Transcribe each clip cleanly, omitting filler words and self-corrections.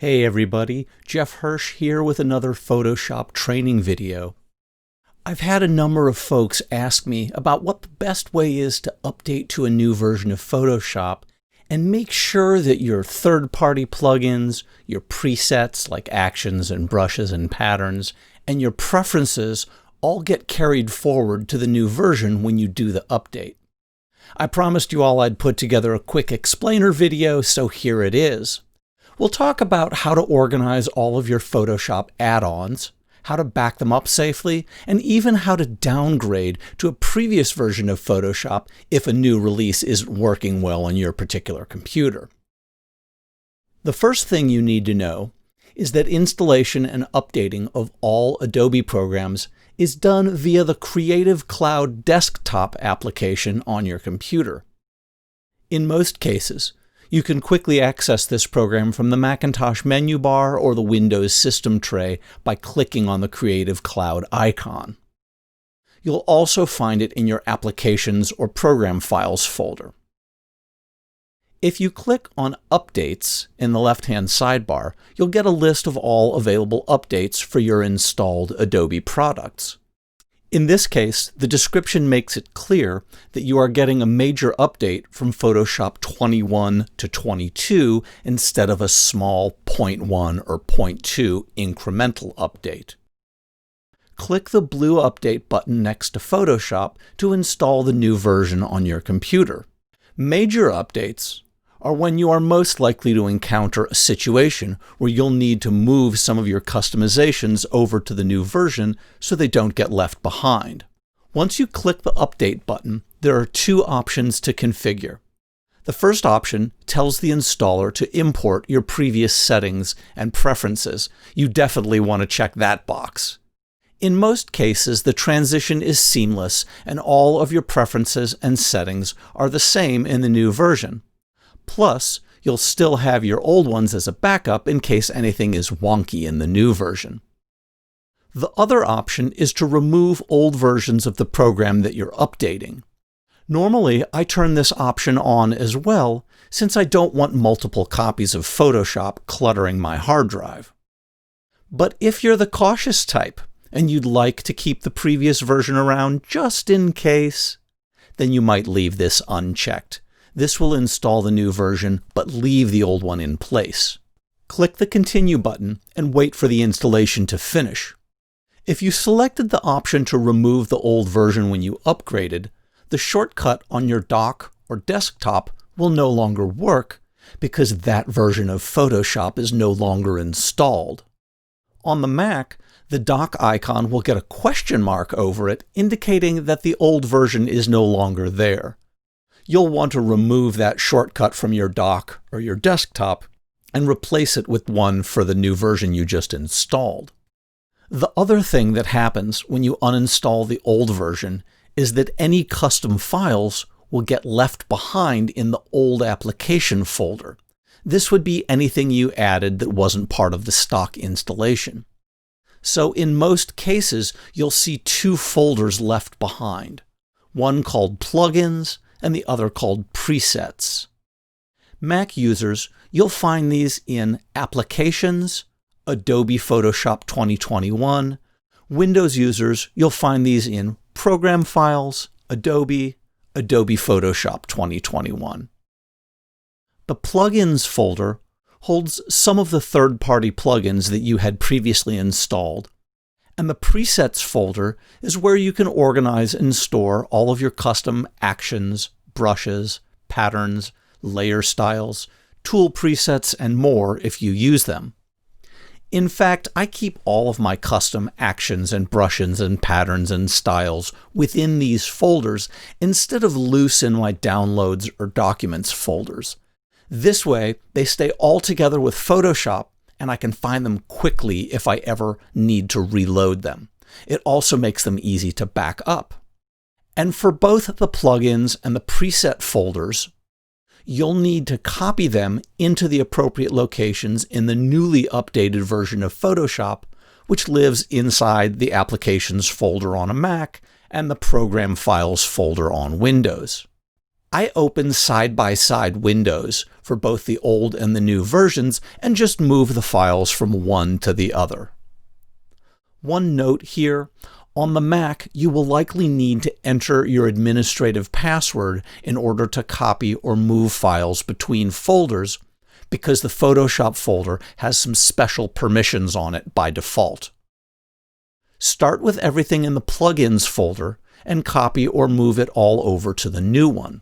Hey everybody, Jeff Hirsch here with another Photoshop training video. I've had a number of folks ask me about what the best way is to update to a new version of Photoshop and make sure that your third-party plugins, your presets like actions and brushes and patterns, and your preferences all get carried forward to the new version when you do the update. I promised you all I'd put together a quick explainer video, so here it is. We'll talk about how to organize all of your Photoshop add-ons, how to back them up safely, and even how to downgrade to a previous version of Photoshop if a new release isn't working well on your particular computer. The first thing you need to know is that installation and updating of all Adobe programs is done via the Creative Cloud desktop application on your computer. In most cases, you can quickly access this program from the Macintosh menu bar or the Windows system tray by clicking on the Creative Cloud icon. You'll also find it in your Applications or Program Files folder. If you click on Updates in the left-hand sidebar, you'll get a list of all available updates for your installed Adobe products. In this case, the description makes it clear that you are getting a major update from Photoshop 21 to 22 instead of a small 0.1 or 0.2 incremental update. Click the blue Update button next to Photoshop to install the new version on your computer. Major updates are when you are most likely to encounter a situation where you'll need to move some of your customizations over to the new version so they don't get left behind. Once you click the Update button, there are two options to configure. The first option tells the installer to import your previous settings and preferences. You definitely want to check that box. In most cases, the transition is seamless and all of your preferences and settings are the same in the new version. Plus, you'll still have your old ones as a backup in case anything is wonky in the new version. The other option is to remove old versions of the program that you're updating. Normally, I turn this option on as well, since I don't want multiple copies of Photoshop cluttering my hard drive. But if you're the cautious type, and you'd like to keep the previous version around just in case, then you might leave this unchecked. This will install the new version, but leave the old one in place. Click the Continue button and wait for the installation to finish. If you selected the option to remove the old version when you upgraded, the shortcut on your dock or desktop will no longer work because that version of Photoshop is no longer installed. On the Mac, the dock icon will get a question mark over it, indicating that the old version is no longer there. You'll want to remove that shortcut from your dock or your desktop and replace it with one for the new version you just installed. The other thing that happens when you uninstall the old version is that any custom files will get left behind in the old application folder. This would be anything you added that wasn't part of the stock installation. So in most cases, you'll see two folders left behind, one called Plugins and the other called Presets. Mac users, you'll find these in Applications, Adobe Photoshop 2021. Windows users, you'll find these in Program Files, Adobe, Adobe Photoshop 2021. The Plugins folder holds some of the third-party plugins that you had previously installed, and the Presets folder is where you can organize and store all of your custom actions, brushes, patterns, layer styles, tool presets, and more if you use them. In fact, I keep all of my custom actions and brushes and patterns and styles within these folders instead of loose in my Downloads or Documents folders. This way, they stay all together with Photoshop, and I can find them quickly if I ever need to reload them. It also makes them easy to back up. And for both the plugins and the preset folders, you'll need to copy them into the appropriate locations in the newly updated version of Photoshop, which lives inside the Applications folder on a Mac and the Program Files folder on Windows. I open side-by-side windows for both the old and the new versions and just move the files from one to the other. One note here, on the Mac, you will likely need to enter your administrative password in order to copy or move files between folders because the Photoshop folder has some special permissions on it by default. Start with everything in the Plugins folder and copy or move it all over to the new one.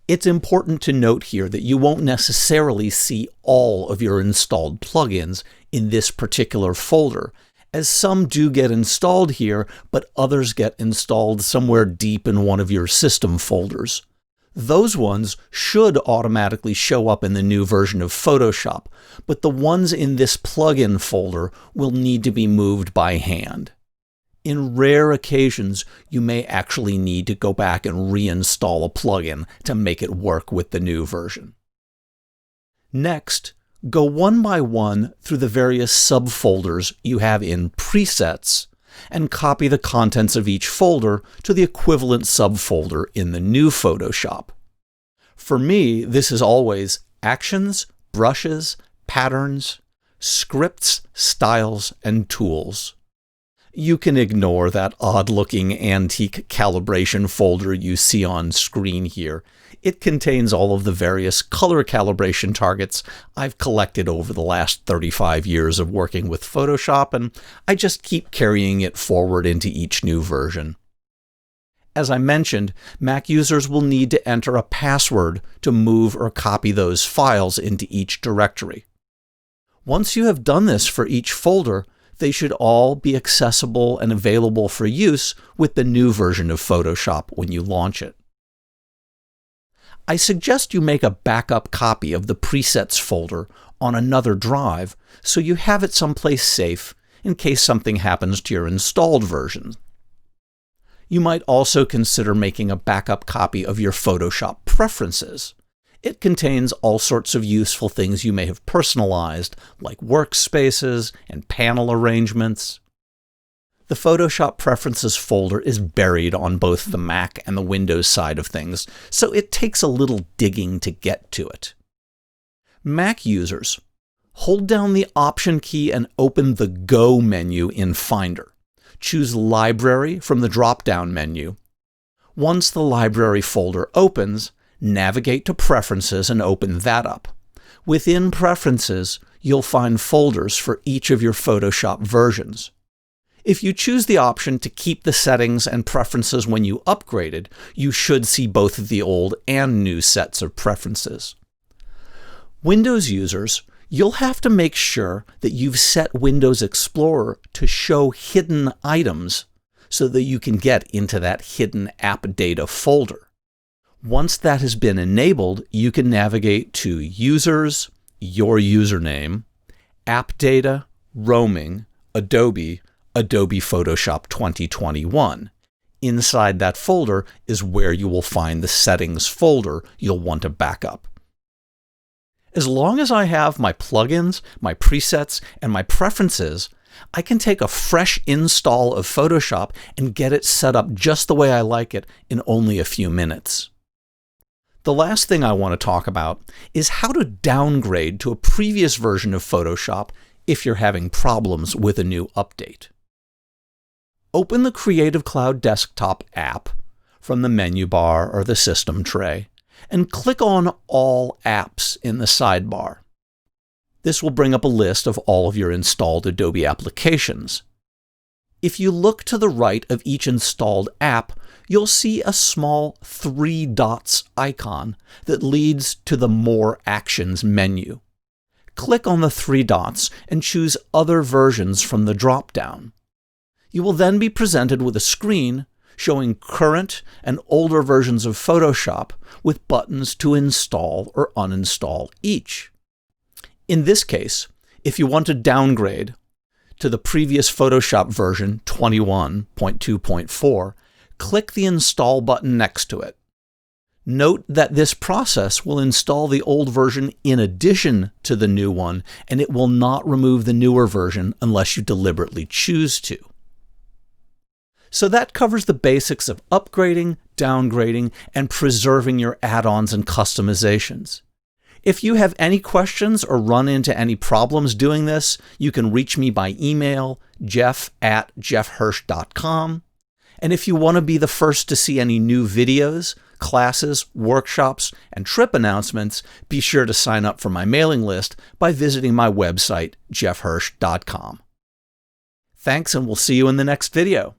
It's important to note here that you won't necessarily see all of your installed plugins in this particular folder, as some do get installed here, but others get installed somewhere deep in one of your system folders. Those ones should automatically show up in the new version of Photoshop, but the ones in this plugin folder will need to be moved by hand. In rare occasions, you may actually need to go back and reinstall a plugin to make it work with the new version. Next, go one by one through the various subfolders you have in Presets and copy the contents of each folder to the equivalent subfolder in the new Photoshop. For me, this is always Actions, Brushes, Patterns, Scripts, Styles, and Tools. You can ignore that odd-looking antique calibration folder you see on screen here. It contains all of the various color calibration targets I've collected over the last 35 years of working with Photoshop, and I just keep carrying it forward into each new version. As I mentioned, Mac users will need to enter a password to move or copy those files into each directory. Once you have done this for each folder, they should all be accessible and available for use with the new version of Photoshop when you launch it. I suggest you make a backup copy of the Presets folder on another drive so you have it someplace safe in case something happens to your installed version. You might also consider making a backup copy of your Photoshop preferences. It contains all sorts of useful things you may have personalized, like workspaces and panel arrangements. The Photoshop Preferences folder is buried on both the Mac and the Windows side of things, so it takes a little digging to get to it. Mac users, hold down the Option key and open the Go menu in Finder. Choose Library from the drop-down menu. Once the Library folder opens, navigate to Preferences and open that up. Within Preferences, you'll find folders for each of your Photoshop versions. If you choose the option to keep the settings and preferences when you upgraded, you should see both the old and new sets of preferences. Windows users, you'll have to make sure that you've set Windows Explorer to show hidden items so that you can get into that hidden app data folder. Once that has been enabled, you can navigate to Users, Your Username, App Data, Roaming, Adobe, Adobe Photoshop 2021. Inside that folder is where you will find the Settings folder you'll want to back up. As long as I have my plugins, my presets, and my preferences, I can take a fresh install of Photoshop and get it set up just the way I like it in only a few minutes. The last thing I want to talk about is how to downgrade to a previous version of Photoshop if you're having problems with a new update. Open the Creative Cloud Desktop app from the menu bar or the system tray and click on All Apps in the sidebar. This will bring up a list of all of your installed Adobe applications. If you look to the right of each installed app, you'll see a small 3 dots icon that leads to the More Actions menu. Click on the 3 dots and choose Other Versions from the drop-down. You will then be presented with a screen showing current and older versions of Photoshop with buttons to install or uninstall each. In this case, if you want to downgrade to the previous Photoshop version 21.2.4, click the Install button next to it. Note that this process will install the old version in addition to the new one, and it will not remove the newer version unless you deliberately choose to. So that covers the basics of upgrading, downgrading, and preserving your add-ons and customizations. If you have any questions or run into any problems doing this, you can reach me by email, jeff@jeffhirsch.com. And if you want to be the first to see any new videos, classes, workshops, and trip announcements, be sure to sign up for my mailing list by visiting my website, jeffhirsch.com. Thanks, and we'll see you in the next video.